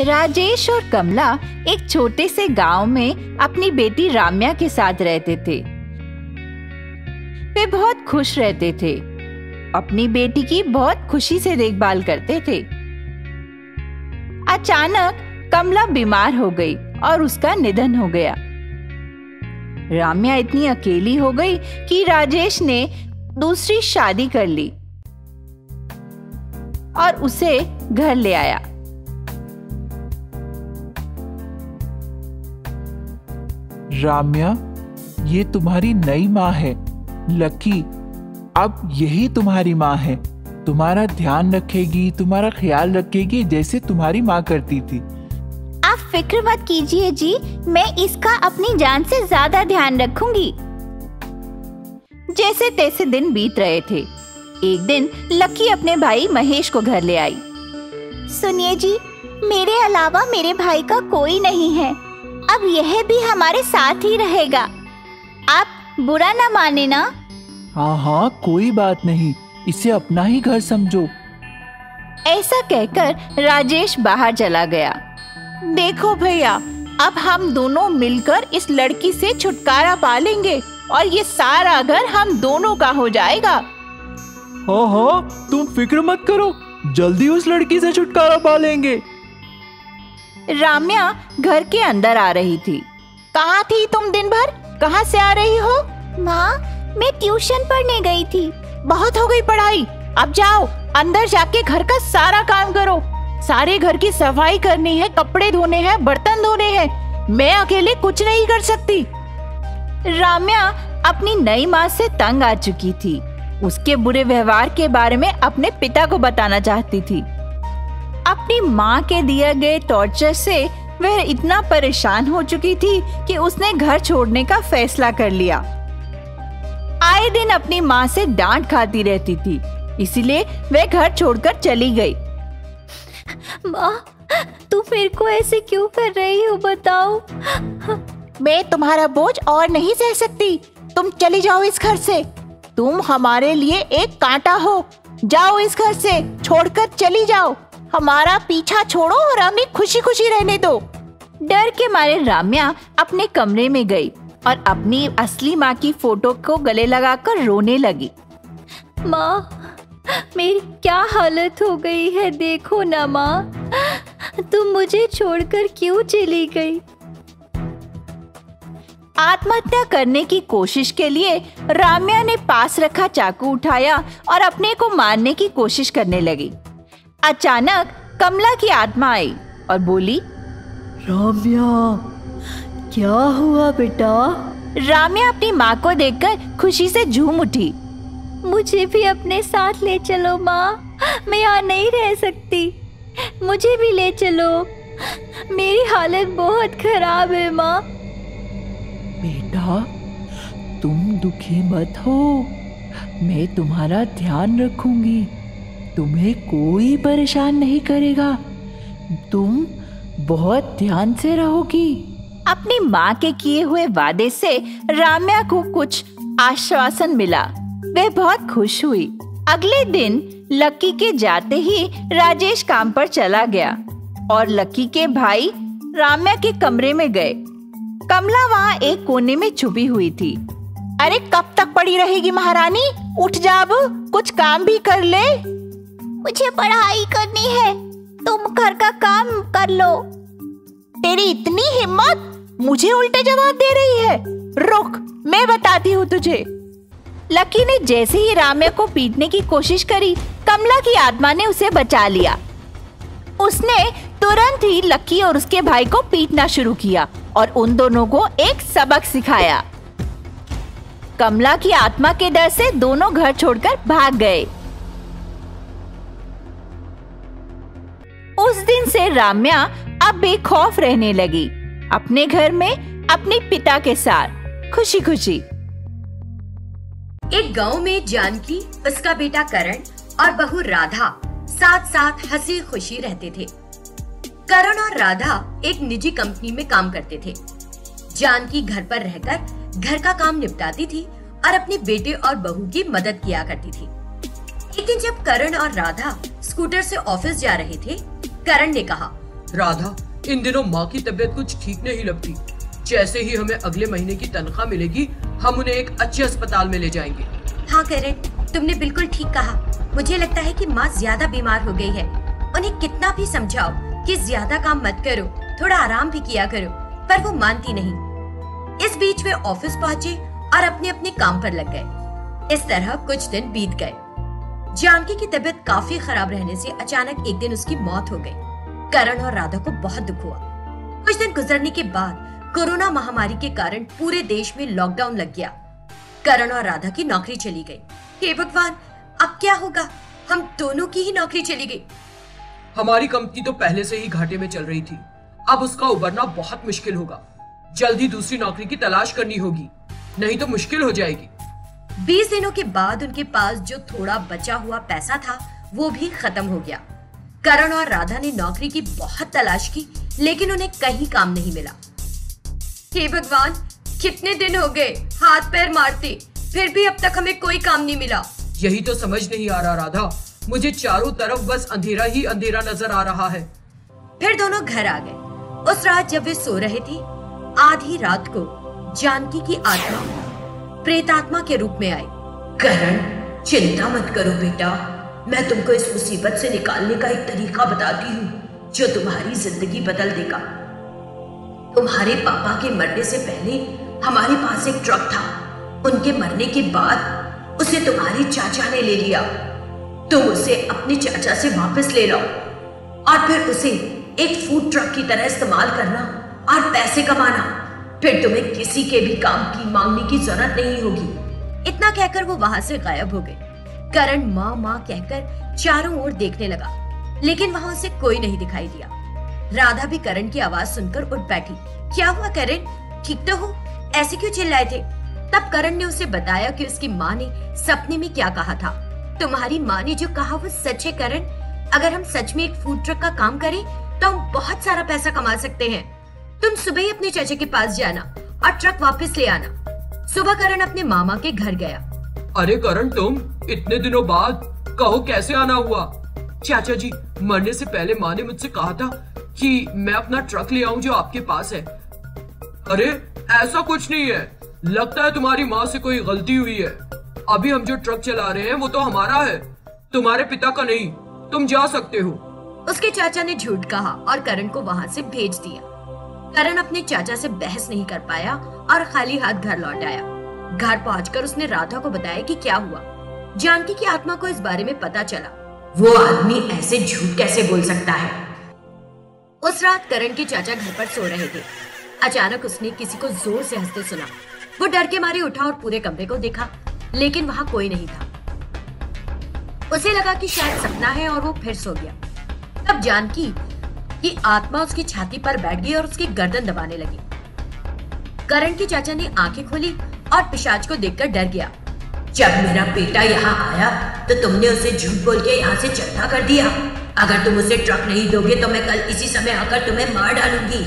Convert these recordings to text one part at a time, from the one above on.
राजेश और कमला एक छोटे से गांव में अपनी बेटी राम्या के साथ रहते थे। वे बहुत खुश रहते थे, अपनी बेटी की बहुत खुशी से देखभाल करते थे। अचानक कमला बीमार हो गई और उसका निधन हो गया। राम्या इतनी अकेली हो गई कि राजेश ने दूसरी शादी कर ली और उसे घर ले आया। राम्या, ये तुम्हारी नई माँ है। लकी अब यही तुम्हारी माँ है। तुम्हारा ध्यान रखेगी, तुम्हारा ख्याल रखेगी जैसे तुम्हारी माँ करती थी। आप फिक्र मत कीजिए जी, मैं इसका अपनी जान से ज्यादा ध्यान रखूंगी। जैसे तैसे दिन बीत रहे थे। एक दिन लकी अपने भाई महेश को घर ले आई। सुनिए जी, मेरे अलावा मेरे भाई का कोई नहीं है। अब यह भी हमारे साथ ही रहेगा। आप बुरा ना माने ना। हाँ हाँ, कोई बात नहीं, इसे अपना ही घर समझो। ऐसा कहकर राजेश बाहर चला गया। देखो भैया, अब हम दोनों मिलकर इस लड़की से छुटकारा पा लेंगे और ये सारा घर हम दोनों का हो जाएगा। हाँ हाँ, तुम फिक्र मत करो, जल्दी उस लड़की से छुटकारा पा लेंगे। राम्या घर के अंदर आ रही थी। कहाँ थी तुम दिन भर? कहाँ से आ रही हो? माँ, मैं ट्यूशन पढ़ने गई थी। बहुत हो गई पढ़ाई, अब जाओ अंदर जाके घर का सारा काम करो। सारे घर की सफाई करनी है, कपड़े धोने हैं, बर्तन धोने हैं। मैं अकेले कुछ नहीं कर सकती। राम्या अपनी नई माँ से तंग आ चुकी थी। उसके बुरे व्यवहार के बारे में अपने पिता को बताना चाहती थी। अपनी माँ के दिए गए टॉर्चर से वह इतना परेशान हो चुकी थी कि उसने घर छोड़ने का फैसला कर लिया। आए दिन अपनी माँ से डांट खाती रहती थी, इसीलिए वह घर छोड़कर चली गई। माँ, तुम मेरे को ऐसे क्यों कर रही हो, बताओ। मैं तुम्हारा बोझ और नहीं सह सकती। तुम चली जाओ इस घर से। तुम हमारे लिए एक कांटा हो। जाओ इस घर से, छोड़कर चली जाओ। हमारा पीछा छोड़ो और हमें खुशी खुशी रहने दो। डर के मारे राम्या अपने कमरे में गई और अपनी असली माँ की फोटो को गले लगाकर रोने लगी। माँ, मेरी क्या हालत हो गई है, देखो ना माँ, तुम मुझे छोड़कर क्यों चली गई। आत्महत्या करने की कोशिश के लिए राम्या ने पास रखा चाकू उठाया और अपने को मारने की कोशिश करने लगी। अचानक कमला की आत्मा आई और बोली, राम्या, क्या हुआ बेटा? राम्या अपनी माँ को देखकर खुशी से झूम उठी। मुझे भी अपने साथ ले चलो माँ, मैं यहाँ नहीं रह सकती। मुझे भी ले चलो, मेरी हालत बहुत खराब है माँ। बेटा, तुम दुखी मत हो, मैं तुम्हारा ध्यान रखूंगी। तुम्हें कोई परेशान नहीं करेगा। तुम बहुत ध्यान से रहोगी। अपनी माँ के किए हुए वादे से राम्या को कुछ आश्वासन मिला। वह बहुत खुश हुई। अगले दिन लकी के जाते ही राजेश काम पर चला गया और लकी के भाई राम्या के कमरे में गए। कमला वहाँ एक कोने में छुपी हुई थी। अरे कब तक पड़ी रहेगी महारानी? उठ जा, अब कुछ काम भी कर ले। मुझे पढ़ाई करनी है, तुम घर का काम कर लो। तेरी इतनी हिम्मत, मुझे उल्टे जवाब दे रही है। रुक, मैं बताती हूँ तुझे। लकी ने जैसे ही राम्या को पीटने की कोशिश करी, कमला की आत्मा ने उसे बचा लिया। उसने तुरंत ही लकी और उसके भाई को पीटना शुरू किया और उन दोनों को एक सबक सिखाया। कमला की आत्मा के डर से दोनों घर छोड़कर भाग गए। उस दिन से राम्या अब बेखौफ रहने लगी, अपने घर में अपने पिता के साथ खुशी खुशी। एक गांव में जानकी, उसका बेटा करण और बहू राधा साथ साथ हंसी खुशी रहते थे। करण और राधा एक निजी कंपनी में काम करते थे। जानकी घर पर रहकर घर का काम निपटाती थी और अपने बेटे और बहू की मदद किया करती थी। एक दिन जब करण और राधा स्कूटर से ऑफिस जा रहे थे, करण ने कहा, राधा, इन दिनों माँ की तबीयत कुछ ठीक नहीं लगती। जैसे ही हमें अगले महीने की तनख्वाह मिलेगी, हम उन्हें एक अच्छे अस्पताल में ले जाएंगे। हाँ करण, तुमने बिल्कुल ठीक कहा। मुझे लगता है कि माँ ज्यादा बीमार हो गई है। उन्हें कितना भी समझाओ कि ज्यादा काम मत करो, थोड़ा आराम भी किया करो, पर वो मानती नहीं। इस बीच वे ऑफिस पहुंचे और अपने अपने काम पर लग गए। इस तरह कुछ दिन बीत गए। जानकी की तबीयत काफी खराब रहने से अचानक एक दिन उसकी मौत हो गई। करण और राधा को बहुत दुख हुआ। कुछ दिन गुजरने के बाद कोरोना महामारी के कारण पूरे देश में लॉकडाउन लग गया। करण और राधा की नौकरी चली गई। हे भगवान, अब क्या होगा? हम दोनों की ही नौकरी चली गई। हमारी कंपनी तो पहले से ही घाटे में चल रही थी, अब उसका उबरना बहुत मुश्किल होगा। जल्दी दूसरी नौकरी की तलाश करनी होगी, नहीं तो मुश्किल हो जाएगी। 20 दिनों के बाद उनके पास जो थोड़ा बचा हुआ पैसा था वो भी खत्म हो गया। करण और राधा ने नौकरी की बहुत तलाश की, लेकिन उन्हें कहीं काम नहीं मिला। हे भगवान, कितने दिन हो गए हाथ पैर मारते, फिर भी अब तक हमें कोई काम नहीं मिला। यही तो समझ नहीं आ रहा राधा, मुझे चारों तरफ बस अंधेरा ही अंधेरा नजर आ रहा है। फिर दोनों घर आ गए। उस रात जब वे सो रहे थे, आधी रात को जानकी की आत्मा प्रेतात्मा के रूप में आई। करण, चिंता मत करो बेटा, मैं तुमको इस मुसीबत से निकालने का एक तरीका बताती हूँ जो तुम्हारी जिंदगी बदल देगा। तुम्हारे पापा के मरने से पहले हमारे पास एक ट्रक था। उनके मरने के बाद उसे तुम्हारे चाचा ने ले लिया। तुम उसे अपने चाचा से वापस ले लो और फिर उसे एक फूड ट्रक की तरह इस्तेमाल करना और पैसे कमाना। फिर तुम्हें किसी के भी काम की मांगने की जरूरत नहीं होगी। इतना कहकर वो वहां से गायब हो गए। करण माँ माँ कहकर चारों ओर देखने लगा, लेकिन वहां उसे कोई नहीं दिखाई दिया। राधा भी करण की आवाज सुनकर उठ बैठी। क्या हुआ करण, ठीक तो हो? ऐसे क्यों चिल्लाए थे? तब करण ने उसे बताया कि उसकी माँ ने सपने में क्या कहा था। तुम्हारी माँ ने जो कहा वो सच है करण। अगर हम सच में एक फूड ट्रक का काम करें तो हम बहुत सारा पैसा कमा सकते हैं। तुम सुबह ही अपने चाचा के पास जाना और ट्रक वापस ले आना। सुबह करण अपने मामा के घर गया। अरे करण, तुम इतने दिनों बाद, कहो कैसे आना हुआ? चाचा जी, मरने से पहले माँ ने मुझसे कहा था कि मैं अपना ट्रक ले आऊं जो आपके पास है। अरे ऐसा कुछ नहीं है, लगता है तुम्हारी माँ से कोई गलती हुई है। अभी हम जो ट्रक चला रहे हैं वो तो हमारा है, तुम्हारे पिता का नहीं। तुम जा सकते हो। उसके चाचा ने झूठ कहा और करण को वहां से भेज दिया। करण अपने चाचा से बहस नहीं कर पाया और खाली हाथ घर लौट आया। घर पहुंचकर उसने राधा को बताया कि क्या हुआ। जानकी की आत्मा को इस बारे में पता चला। वो आदमी ऐसे झूठ कैसे बोल सकता है? उस रात करण के चाचा घर पर सो रहे थे। अचानक उसने किसी को जोर से हंसते सुना। वो डर के मारे उठा और पूरे कमरे को देखा, लेकिन वहां कोई नहीं था। उसे लगा कि शायद सपना है और वो फिर सो गया। तब जानकी की आत्मा उसकी छाती पर बैठ गई और उसकी गर्दन दबाने लगी। करण के चाचा ने आंखें खोली और पिशाच को देखकर डर गया। जब मेरा बेटा यहाँ आया तो तुमने उसे झूठ बोल के यहाँ से चलता कर दिया। अगर तुम उसे ट्रक नहीं दोगे तो मैं कल इसी समय आकर तुम्हें मार डालूंगी।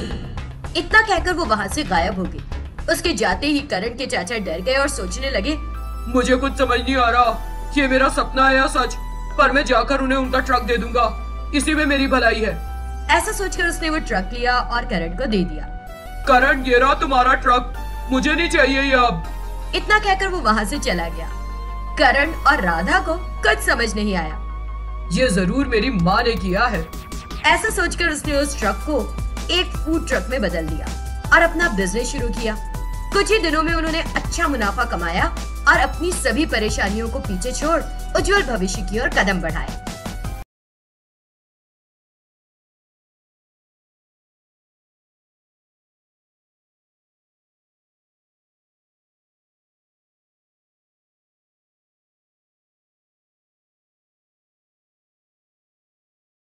इतना कहकर वो वहां से गायब हो गई। उसके जाते ही करण के चाचा डर गए और सोचने लगे, मुझे कुछ समझ नहीं आ रहा, ये मेरा सपना है या सच, पर मैं जाकर उन्हें उनका ट्रक दे दूंगा, इसी में मेरी भलाई है। ऐसा सोचकर उसने वो ट्रक लिया और करण को दे दिया। करण, ये रहा तुम्हारा ट्रक, मुझे नहीं चाहिए ये अब। इतना कहकर वो वहां से चला गया। करण और राधा को कुछ समझ नहीं आया। ये जरूर मेरी माँ ने किया है। ऐसा सोचकर उसने उस ट्रक को एक फूड ट्रक में बदल दिया और अपना बिजनेस शुरू किया। कुछ ही दिनों में उन्होंने अच्छा मुनाफा कमाया और अपनी सभी परेशानियों को पीछे छोड़ उज्जवल भविष्य की ओर कदम बढ़ाए।